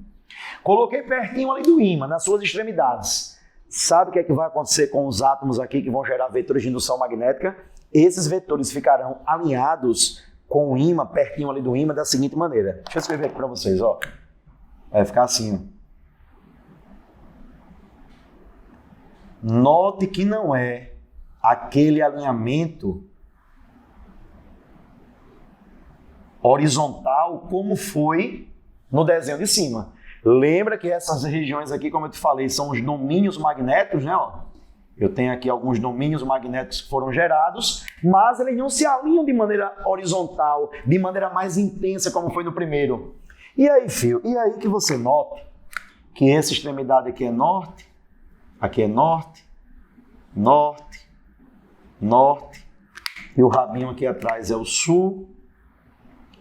Coloquei pertinho ali do ímã, nas suas extremidades. Sabe o que é que vai acontecer com os átomos aqui que vão gerar vetores de indução magnética? Esses vetores ficarão alinhados com o ímã, pertinho ali do ímã, da seguinte maneira. Deixa eu escrever aqui para vocês, ó. Vai ficar assim, ó. Note que não é aquele alinhamento horizontal como foi no desenho de cima. Lembra que essas regiões aqui, como eu te falei, são os domínios magnéticos, né? Ó, eu tenho aqui alguns domínios magnéticos que foram gerados, mas eles não se alinham de maneira horizontal, de maneira mais intensa como foi no primeiro. E aí, filho? E aí que você nota que essa extremidade aqui é norte, aqui é norte, norte, norte, e o rabinho aqui atrás é o sul,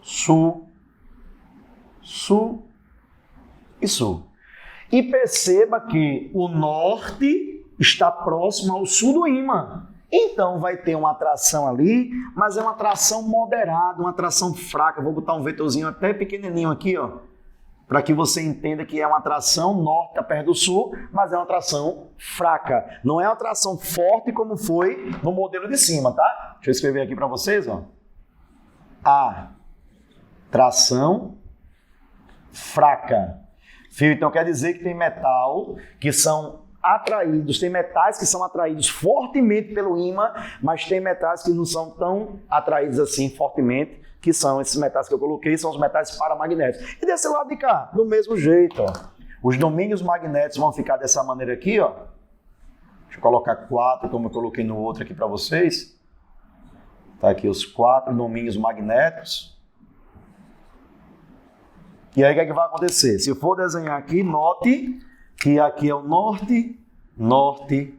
sul, sul e sul. E perceba que o norte está próximo ao sul do ímã. Então vai ter uma atração ali, mas é uma atração moderada, uma atração fraca. Vou botar um vetorzinho até pequenininho aqui, ó, para que você entenda que é uma atração norte tá perto do sul, mas é uma atração fraca. Não é uma atração forte como foi no modelo de cima, tá? Deixa eu escrever aqui para vocês, ó. Atração fraca. Fio, então quer dizer que tem metal que são atraídos, tem metais que são atraídos fortemente pelo ímã, mas tem metais que não são tão atraídos assim fortemente, que são esses metais que eu coloquei, são os metais paramagnéticos. E desse lado de cá, do mesmo jeito, ó. Os domínios magnéticos vão ficar dessa maneira aqui, ó. Deixa eu colocar 4, como eu coloquei no outro aqui para vocês. Tá aqui os 4 domínios magnéticos. E aí o que é que vai acontecer? Se eu for desenhar aqui, note que aqui é o norte, norte,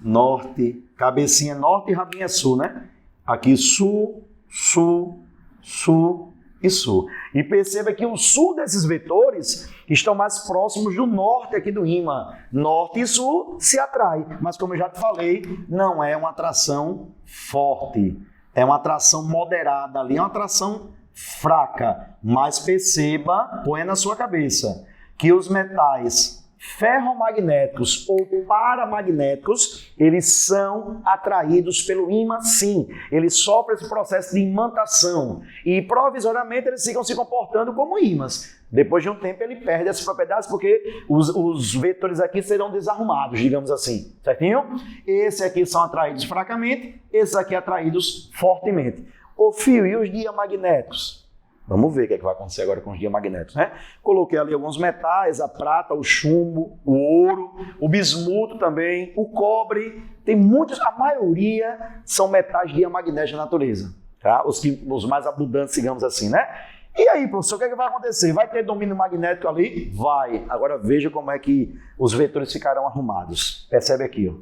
norte, cabecinha norte e rabinha sul, né? Aqui sul, sul, sul e sul. E perceba que o sul desses vetores estão mais próximos do norte aqui do ímã. Norte e sul se atraem, mas como eu já te falei, não é uma atração forte. É uma atração moderada ali, é uma atração fraca. Mas perceba, põe na sua cabeça, que os metais ferromagnéticos ou paramagnéticos, eles são atraídos pelo ímã, sim. Eles sofrem esse processo de imantação e, provisoriamente, eles ficam se comportando como ímãs. Depois de um tempo, ele perde essas propriedades porque os vetores aqui serão desarrumados, digamos assim, certinho? Esses aqui são atraídos fracamente, esses aqui atraídos fortemente. Ô fio, e os diamagnéticos? Vamos ver o que vai acontecer agora com os diamagnéticos, né? Coloquei ali alguns metais, a prata, o chumbo, o ouro, o bismuto também, o cobre. Tem muitos, a maioria são metais diamagnéticos na natureza, tá? Os mais abundantes, digamos assim, né? E aí, professor, o que vai acontecer? Vai ter domínio magnético ali? Vai. Agora veja como é que os vetores ficarão arrumados. Percebe aqui, ó.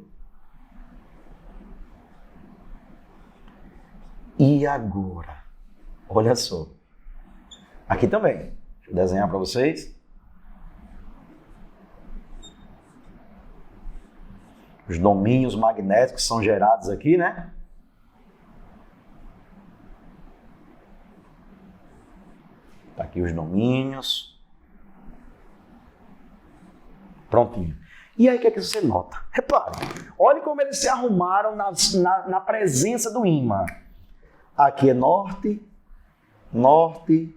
E agora? Olha só. Aqui também. Deixa eu desenhar para vocês. Os domínios magnéticos são gerados aqui, né? Tá aqui os domínios. Prontinho. E aí, o que é que você nota? Repare, olhe como eles se arrumaram na presença do ímã. Aqui é norte, norte,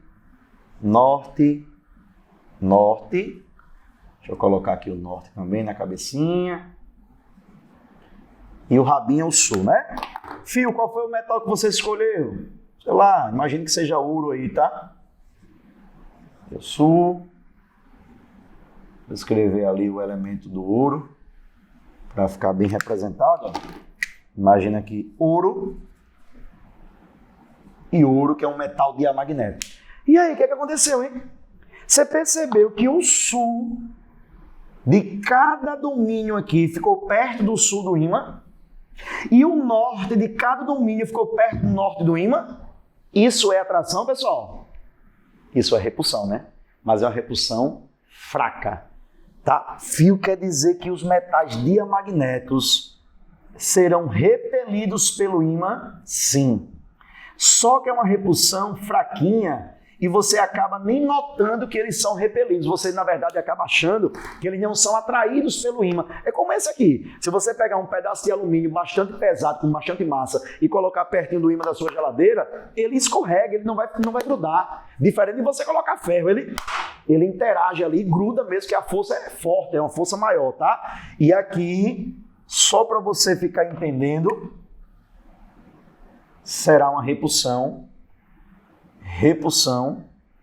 norte, norte. Deixa eu colocar aqui o norte também na cabecinha. E o rabinho é o sul, né? Fio, qual foi o metal que você escolheu? Sei lá, imagine que seja ouro aí, tá? O sul. Vou escrever ali o elemento do ouro para ficar bem representado. Imagina aqui ouro. E ouro, que é um metal diamagnético. E aí, o que aconteceu, hein? Você percebeu que o sul de cada domínio aqui ficou perto do sul do ímã e o norte de cada domínio ficou perto do norte do ímã? Isso é atração, pessoal? Isso é repulsão, né? Mas é uma repulsão fraca, tá? Fio quer dizer que os metais diamagnéticos serão repelidos pelo ímã? Sim. Só que é uma repulsão fraquinha e você acaba nem notando que eles são repelidos. Você, na verdade, acaba achando que eles não são atraídos pelo ímã. É como esse aqui. Se você pegar um pedaço de alumínio bastante pesado, com bastante massa, e colocar pertinho do ímã da sua geladeira, ele escorrega, ele não vai grudar. Diferente de você colocar ferro, ele interage ali e gruda mesmo, que a força é forte, é uma força maior, tá? E aqui, só para você ficar entendendo, será uma repulsão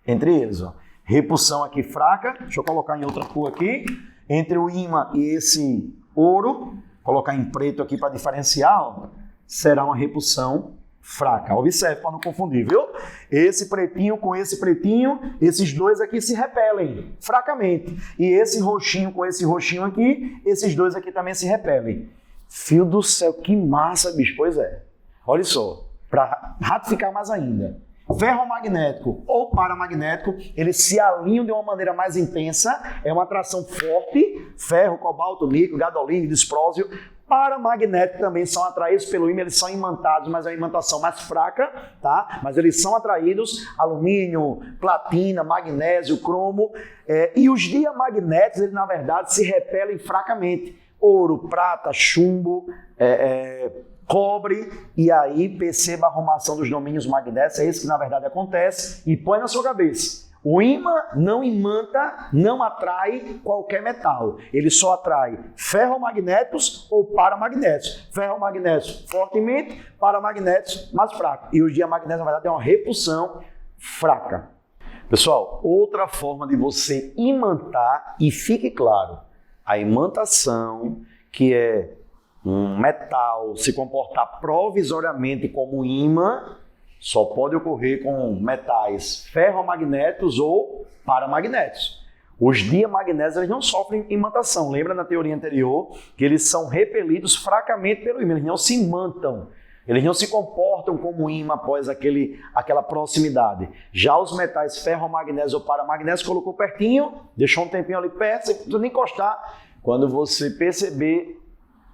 entre eles. Ó. Repulsão aqui fraca, deixa eu colocar em outra cor aqui, entre o ímã e esse ouro, colocar em preto aqui para diferenciar, ó, será uma repulsão fraca. Observe para não confundir, viu? Esse pretinho com esse pretinho, esses dois aqui se repelem fracamente. E esse roxinho com esse roxinho aqui, esses dois aqui também se repelem. Fio do céu, que massa, bicho. Pois é. Olha só, para ratificar mais ainda. Ferromagnético ou paramagnético, eles se alinham de uma maneira mais intensa, é uma atração forte, ferro, cobalto, níquel, gadolínio, disprósio. Paramagnéticos também são atraídos pelo ímã, eles são imantados, mas é uma imantação mais fraca, tá? Mas eles são atraídos, alumínio, platina, magnésio, cromo, e os diamagnéticos, eles na verdade se repelem fracamente. Ouro, prata, chumbo, cobre, e aí perceba a arrumação dos domínios magnéticos, é isso que na verdade acontece, e põe na sua cabeça. O ímã não imanta, não atrai qualquer metal, ele só atrai ferromagnéticos ou paramagnéticos. Ferromagnéticos fortemente, paramagnéticos mais fracos. E os diamagnéticos na verdade é uma repulsão fraca. Pessoal, outra forma de você imantar, e fique claro, a imantação, que é um metal se comportar provisoriamente como ímã, só pode ocorrer com metais ferromagnéticos ou paramagnéticos. Os diamagnéticos eles não sofrem imantação. Lembra na teoria anterior que eles são repelidos fracamente pelo ímã, eles não se imantam. Eles não se comportam como ímã após aquela proximidade. Já os metais ferromagnéticos ou paramagnéticos colocou pertinho, deixou um tempinho ali perto, você não precisa nem encostar. Quando você perceber,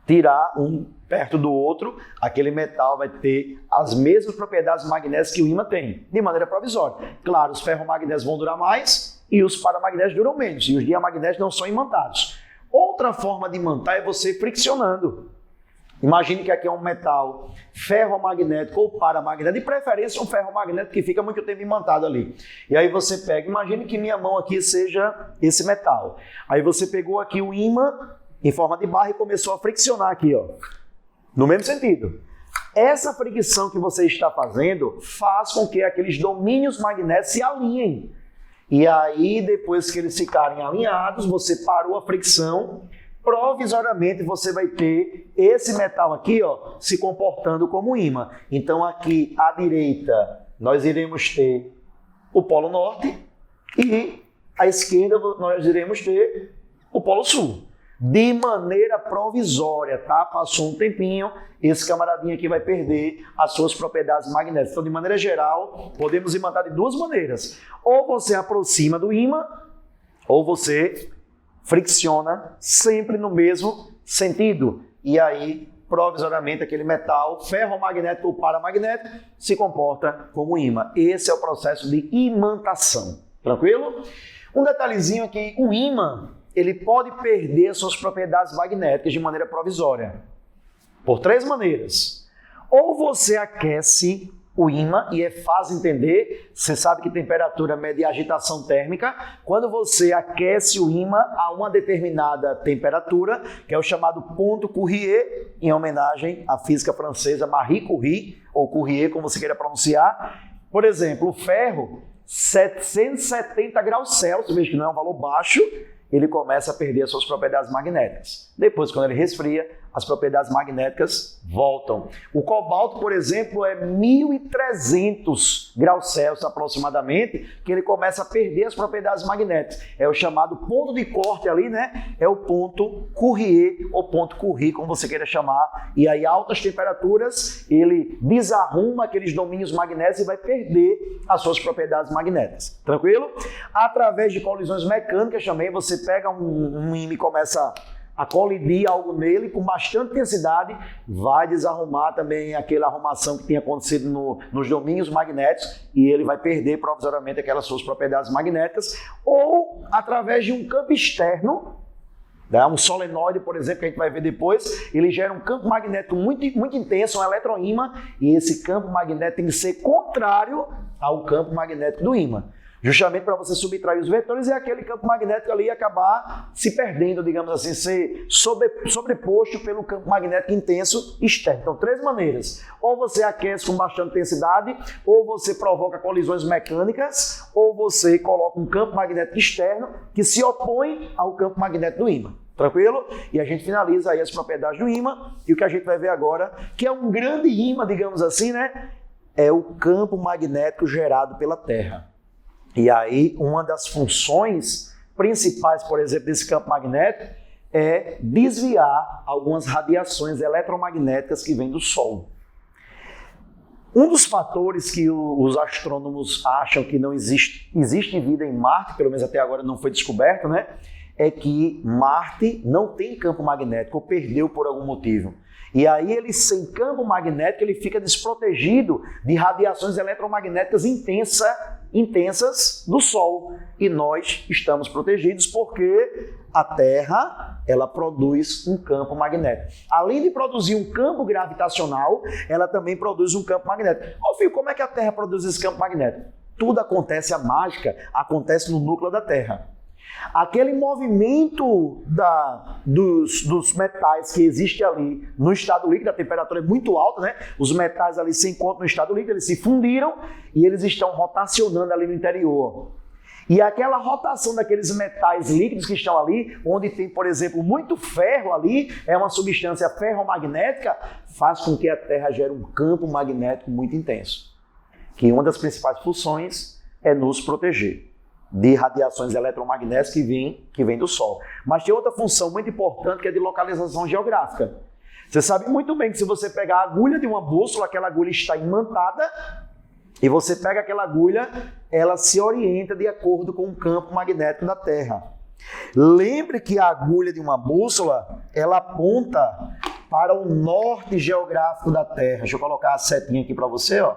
tirar um perto do outro, aquele metal vai ter as mesmas propriedades magnéticas que o ímã tem, de maneira provisória. Claro, os ferromagnéticos vão durar mais e os paramagnéticos duram menos. E os diamagnéticos não são imantados. Outra forma de imantar é você friccionando. Imagine que aqui é um metal ferromagnético ou paramagnético, de preferência um ferromagnético que fica muito tempo imantado ali. E aí você pega, imagine que minha mão aqui seja esse metal. Aí você pegou aqui o ímã em forma de barra e começou a friccionar aqui, ó, no mesmo sentido. Essa fricção que você está fazendo faz com que aqueles domínios magnéticos se alinhem. E aí, depois que eles ficarem alinhados, você parou a fricção, provisoriamente você vai ter esse metal aqui, ó, se comportando como ímã. Então aqui à direita nós iremos ter o Polo Norte e à esquerda nós iremos ter o Polo Sul. De maneira provisória, tá? Passou um tempinho, esse camaradinho aqui vai perder as suas propriedades magnéticas. Então, de maneira geral, podemos imantar de duas maneiras. Ou você aproxima do ímã, ou você fricciona sempre no mesmo sentido. E aí, provisoriamente, aquele metal ferromagnético ou paramagnético se comporta como ímã. Esse é o processo de imantação. Tranquilo? Um detalhezinho é que o ímã, ele pode perder suas propriedades magnéticas de maneira provisória. Por três maneiras. Ou você aquece o ímã, e é fácil entender, você sabe que temperatura mede agitação térmica. Quando você aquece o ímã a uma determinada temperatura, que é o chamado ponto Curie, em homenagem à física francesa Marie Curie, ou Curie, como você queira pronunciar. Por exemplo, o ferro, 770 graus Celsius, veja que não é um valor baixo, ele começa a perder as suas propriedades magnéticas. Depois, quando ele resfria, as propriedades magnéticas voltam. O cobalto, por exemplo, é 1.300 graus Celsius aproximadamente, que ele começa a perder as propriedades magnéticas. É o chamado ponto de corte ali, né? É o ponto Curie, ou ponto Curie, como você queira chamar. E aí, altas temperaturas, ele desarruma aqueles domínios magnéticos e vai perder as suas propriedades magnéticas. Tranquilo? Através de colisões mecânicas também, você pega um ímã e começa a colidir algo nele com bastante intensidade, vai desarrumar também aquela arrumação que tinha acontecido nos domínios magnéticos e ele vai perder provisoriamente aquelas suas propriedades magnéticas, ou através de um campo externo, né? Um solenoide, por exemplo, que a gente vai ver depois, ele gera um campo magnético muito intenso, um eletroímã, e esse campo magnético tem que ser contrário ao campo magnético do ímã. Justamente para você subtrair os vetores e aquele campo magnético ali acabar se perdendo, digamos assim, ser sobreposto pelo campo magnético intenso externo. Então, três maneiras. Ou você aquece com bastante intensidade, ou você provoca colisões mecânicas, ou você coloca um campo magnético externo que se opõe ao campo magnético do ímã. Tranquilo? E a gente finaliza aí as propriedades do ímã, e o que a gente vai ver agora, que é um grande ímã, digamos assim, né? É o campo magnético gerado pela Terra. E aí, uma das funções principais, por exemplo, desse campo magnético é desviar algumas radiações eletromagnéticas que vêm do Sol. Um dos fatores que os astrônomos acham que não existe vida em Marte, pelo menos até agora não foi descoberto, né? É que Marte não tem campo magnético, ou perdeu por algum motivo. E aí ele, sem campo magnético, ele fica desprotegido de radiações eletromagnéticas intensas do Sol. E nós estamos protegidos porque a Terra, ela produz um campo magnético. Além de produzir um campo gravitacional, ela também produz um campo magnético. Ô filho, como é que a Terra produz esse campo magnético? Tudo acontece, a mágica acontece no núcleo da Terra. Aquele movimento dos metais que existe ali no estado líquido, a temperatura é muito alta, né? Os metais ali se encontram no estado líquido, eles se fundiram e eles estão rotacionando ali no interior. E aquela rotação daqueles metais líquidos que estão ali, onde tem, por exemplo, muito ferro ali, é uma substância ferromagnética, faz com que a Terra gere um campo magnético muito intenso. Que uma das principais funções é nos proteger de radiações eletromagnéticas que vêm do Sol. Mas tem outra função muito importante que é de localização geográfica. Você sabe muito bem que se você pegar a agulha de uma bússola, aquela agulha está imantada, e você pega aquela agulha, ela se orienta de acordo com o campo magnético da Terra. Lembre que a agulha de uma bússola, ela aponta para o norte geográfico da Terra. Deixa eu colocar a setinha aqui para você, ó.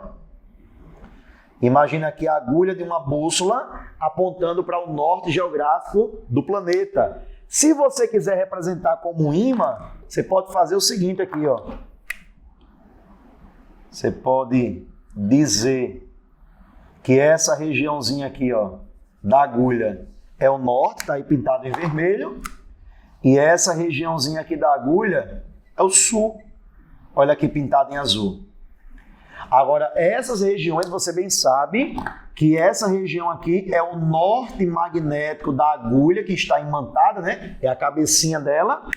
Imagina aqui a agulha de uma bússola apontando para o norte geográfico do planeta. Se você quiser representar como um ímã, você pode fazer o seguinte aqui, ó. Você pode dizer que essa regiãozinha aqui, ó, da agulha é o norte, tá aí pintado em vermelho, e essa regiãozinha aqui da agulha é o sul. Olha aqui pintado em azul. Agora, essas regiões, você bem sabe que essa região aqui é o norte magnético da agulha, que está imantada, né? É a cabecinha dela.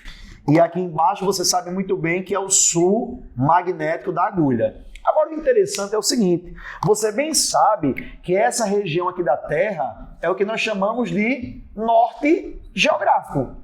E aqui embaixo você sabe muito bem que é o sul magnético da agulha. Agora, o interessante é o seguinte, você bem sabe que essa região aqui da Terra é o que nós chamamos de norte geográfico.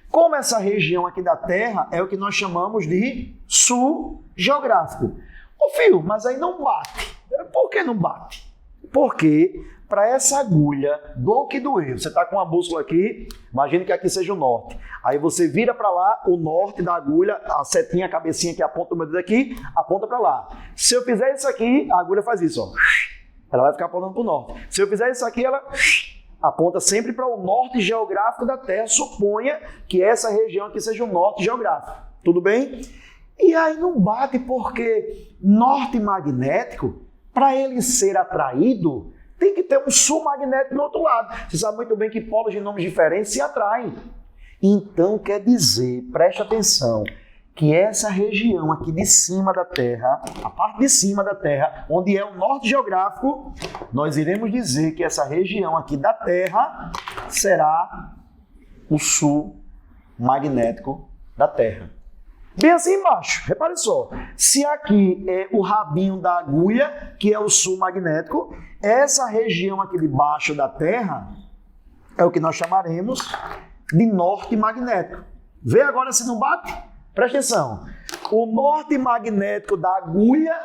Como essa região aqui da Terra é o que nós chamamos de sul geográfico. Ô filho, mas aí não bate. Por que não bate? Porque para essa agulha, do que doer, você está com uma bússola aqui, imagine que aqui seja o norte. Aí você vira para lá, o norte da agulha, a setinha, a cabecinha que aponta o meu dedo aqui, aponta para lá. Se eu fizer isso aqui, a agulha faz isso, ó. Ela vai ficar apontando para o norte. Se eu fizer isso aqui, ela aponta sempre para o norte geográfico da Terra. Suponha que essa região aqui seja o norte geográfico. Tudo bem? E aí não bate porque norte magnético, para ele ser atraído, tem que ter um sul magnético do outro lado. Você sabe muito bem que polos de nomes diferentes se atraem. Então quer dizer, preste atenção, que essa região aqui de cima da Terra, a parte de cima da Terra, onde é o norte geográfico, nós iremos dizer que essa região aqui da Terra será o sul magnético da Terra. Bem assim embaixo, repare só, se aqui é o rabinho da agulha, que é o sul magnético, essa região aqui de baixo da Terra é o que nós chamaremos de norte magnético. Vê agora se não bate? Presta atenção, o norte magnético da agulha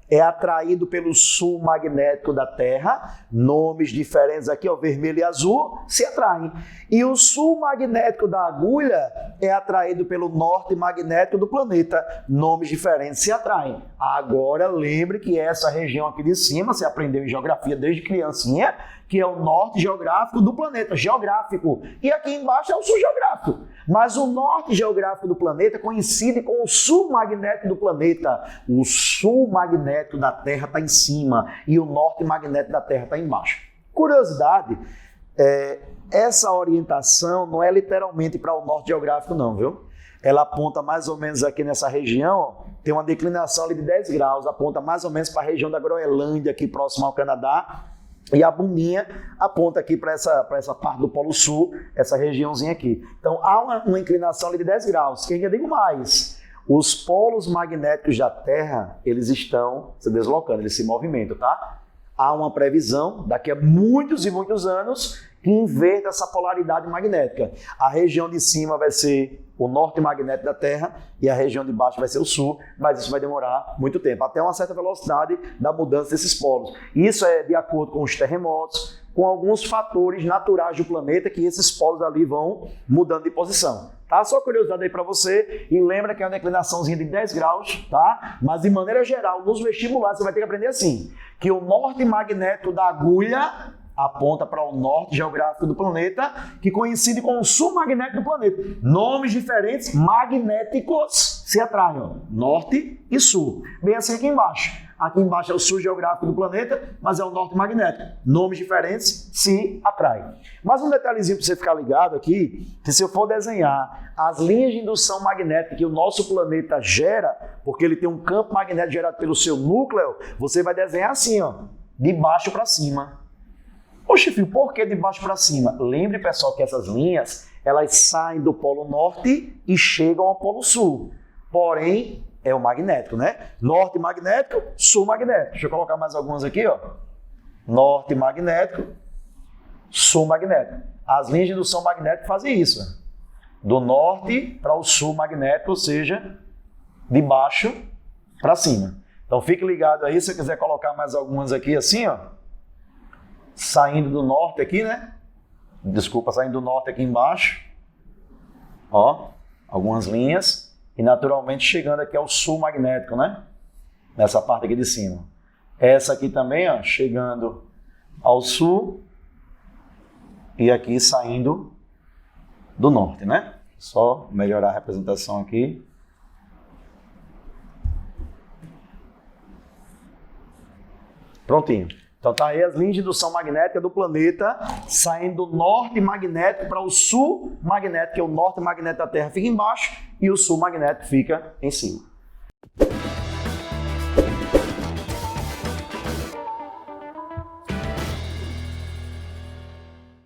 é atraído pelo sul magnético da Terra, nomes diferentes aqui, ó, vermelho e azul, se atraem. E o sul magnético da agulha é atraído pelo norte magnético do planeta, nomes diferentes se atraem. Agora lembre que essa região aqui de cima, você aprendeu em geografia desde criancinha, que é o norte geográfico do planeta, geográfico. E aqui embaixo é o sul geográfico. Mas o norte geográfico do planeta coincide com o sul magnético do planeta. O sul magnético da Terra está em cima e o norte magnético da Terra está embaixo. Curiosidade, essa orientação não é literalmente para o norte geográfico não, viu? Ela aponta mais ou menos aqui nessa região, tem uma declinação ali de 10 graus, aponta mais ou menos para a região da Groenlândia, aqui próximo ao Canadá. E a bundinha aponta aqui para essa parte do Polo Sul, essa regiãozinha aqui. Então há uma inclinação ali de 10 graus. Que ainda digo mais, os polos magnéticos da Terra, eles estão se deslocando, eles se movimentam, tá? Há uma previsão, daqui a muitos e muitos anos, que inverta essa polaridade magnética. A região de cima vai ser o norte magnético da Terra e a região de baixo vai ser o sul, mas isso vai demorar muito tempo, até uma certa velocidade da mudança desses polos. Isso é de acordo com os terremotos, com alguns fatores naturais do planeta que esses polos ali vão mudando de posição. Tá? Só curiosidade aí para você, e lembra que é uma declinaçãozinha de 10 graus, tá? Mas de maneira geral, nos vestibulares você vai ter que aprender assim, que o norte magnético da agulha aponta para o norte geográfico do planeta, que coincide com o sul magnético do planeta. Nomes diferentes, magnéticos, se atraem, ó, norte e sul. Bem assim aqui embaixo. Aqui embaixo é o sul geográfico do planeta, mas é o norte magnético. Nomes diferentes se atraem. Mas um detalhezinho para você ficar ligado aqui, que se eu for desenhar as linhas de indução magnética que o nosso planeta gera, porque ele tem um campo magnético gerado pelo seu núcleo, você vai desenhar assim, ó, de baixo para cima. Oxe, filho, por que de baixo para cima? Lembre, pessoal, que essas linhas, elas saem do polo norte e chegam ao polo sul. Porém, é o magnético, né? Norte magnético, sul magnético. Deixa eu colocar mais algumas aqui, ó. Norte magnético, sul magnético. As linhas de indução magnética fazem isso. Do norte para o sul magnético, ou seja, de baixo para cima. Então, fique ligado aí, se eu quiser colocar mais algumas aqui assim, ó. Saindo do norte aqui, né? Desculpa, saindo do norte aqui embaixo. Ó, algumas linhas. E naturalmente chegando aqui ao sul magnético, né? Nessa parte aqui de cima. Essa aqui também, ó, chegando ao sul. E aqui saindo do norte, né? Só melhorar a representação aqui. Prontinho. Então tá aí as linhas de indução magnética do planeta saindo do norte magnético para o sul magnético, que é o norte magnético da Terra fica embaixo e o sul magnético fica em cima.